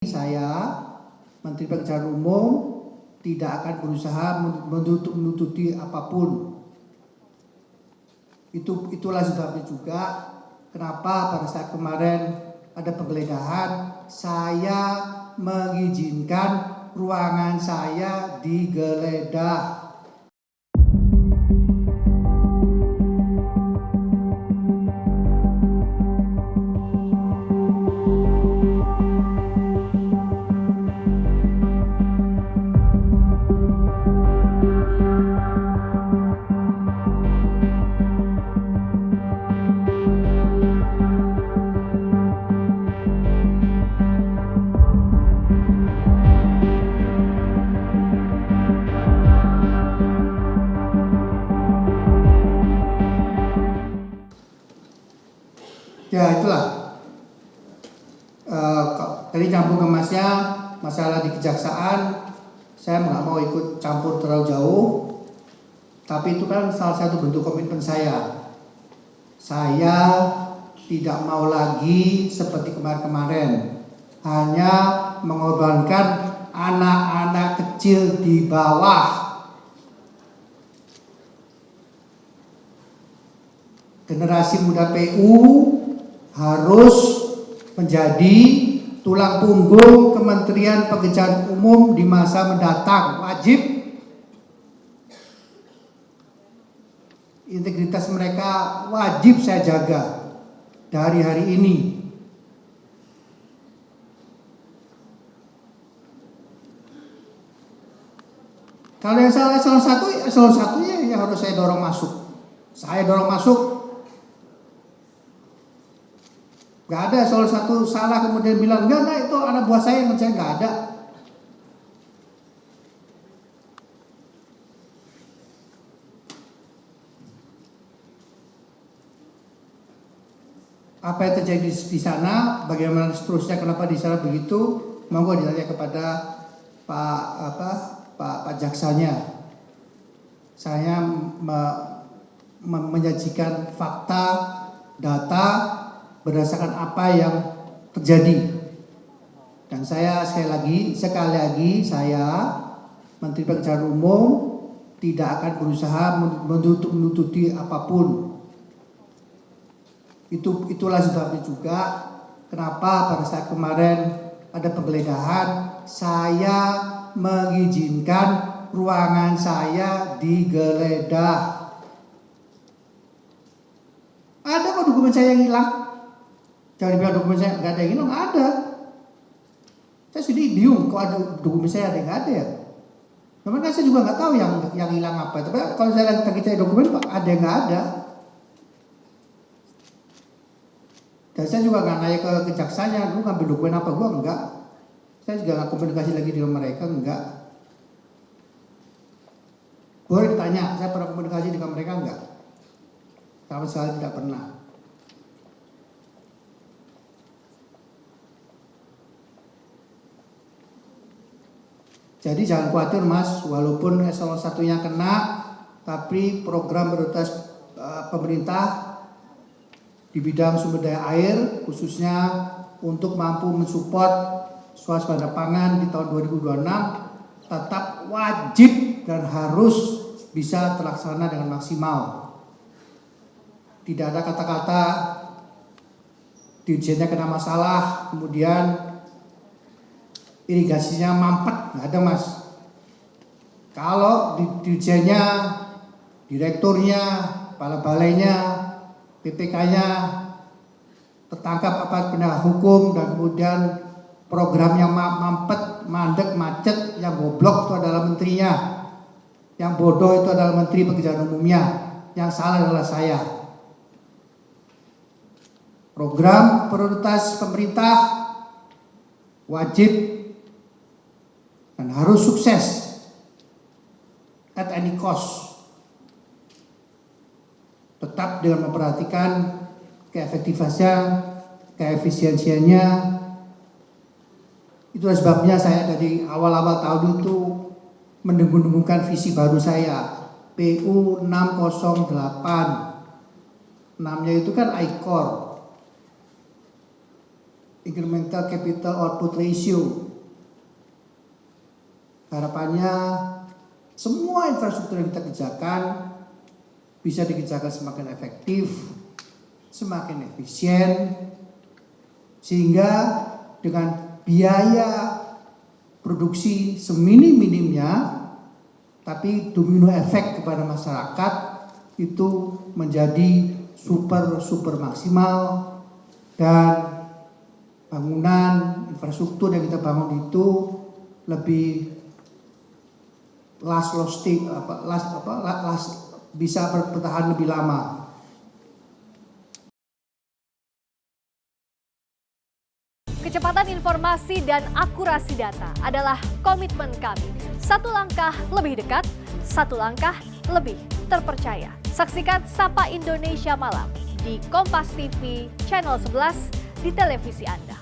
Saya, Menteri Pekerjaan Umum, tidak akan berusaha menutupi apapun. Itulah sebabnya juga kenapa pada saat kemarin ada penggeledahan, saya mengizinkan ruangan saya digeledah. Ya itulah, tadi campur ke masnya, masalah di kejaksaan, saya nggak mau ikut campur terlalu jauh, tapi itu kan salah satu bentuk komitmen saya. Saya tidak mau lagi seperti kemarin-kemarin, hanya mengorbankan anak-anak kecil di bawah. Generasi muda PU harus menjadi tulang punggung Kementerian Pekerjaan Umum di masa mendatang. Wajib. Integritas mereka wajib saya jaga dari hari ini. Kalau yang salah satunya yang harus saya dorong masuk. Saya dorong masuk. Gak ada salah satu salah kemudian bilang enggak itu anak buah saya yang saya, nggak ada. Apa yang terjadi di sana, bagaimana seterusnya, kenapa di sana begitu, monggo ditanya kepada Pak Jaksanya. Saya menyajikan fakta, data berdasarkan apa yang terjadi. Dan saya sekali lagi saya, Menteri Pekerjaan Umum, tidak akan berusaha menutupi apapun. Itulah sebabnya juga kenapa pada saat kemarin ada penggeledahan, saya mengizinkan ruangan saya digeledah. Ada kok dokumen saya yang hilang. Jangan bilang dokumen saya nggak ada yang hilang, ada. Saya sedih bingung kok ada dokumen saya ada yang nggak ada ya. Memang kan saya juga nggak tahu yang hilang apa. Tapi kalau saya lagi cari dokumen Pak, ada yang nggak ada. Dan saya juga nggak nanya ke kejaksanya, lu ngambil dokumen apa, gua enggak. Saya juga nggak komunikasi lagi dengan mereka, enggak. Boleh ditanya, saya pernah komunikasi dengan mereka enggak? Sama sekali tidak pernah. Jadi jangan khawatir Mas, walaupun eselon satunya kena, tapi program prioritas pemerintah di bidang sumber daya air, khususnya untuk mampu mensupport swasembada pangan di tahun 2026, tetap wajib dan harus bisa terlaksana dengan maksimal. Tidak ada kata-kata dirjennya kena masalah, kemudian irigasinya mampet, nggak ada Mas. Kalau dirjennya, direkturnya, kepala balainya, PPK-nya tertangkap apa penegak hukum dan kemudian programnya mampet, mandek, macet, yang goblok itu adalah menterinya, yang bodoh itu adalah Menteri Pekerjaan Umumnya, yang salah adalah saya. Program prioritas pemerintah wajib dan harus sukses at any cost. Tetap dengan memperhatikan keefektifannya, keefisiensiannya. Itulah sebabnya saya dari awal-awal tahun itu mendengung-dengungkan visi baru saya, PU 608. 6-nya itu kan ICOR. incremental capital output ratio. Harapannya semua infrastruktur yang kita kerjakan bisa dikerjakan semakin efektif, semakin efisien, sehingga dengan biaya produksi seminim-minimnya, tapi domino efek kepada masyarakat itu menjadi super maksimal, dan bangunan infrastruktur yang kita bangun itu lebih bisa bertahan lebih lama. Kecepatan informasi dan akurasi data adalah komitmen kami. Satu langkah lebih dekat, satu langkah lebih terpercaya. Saksikan Sapa Indonesia Malam di Kompas TV Channel 11 di televisi Anda.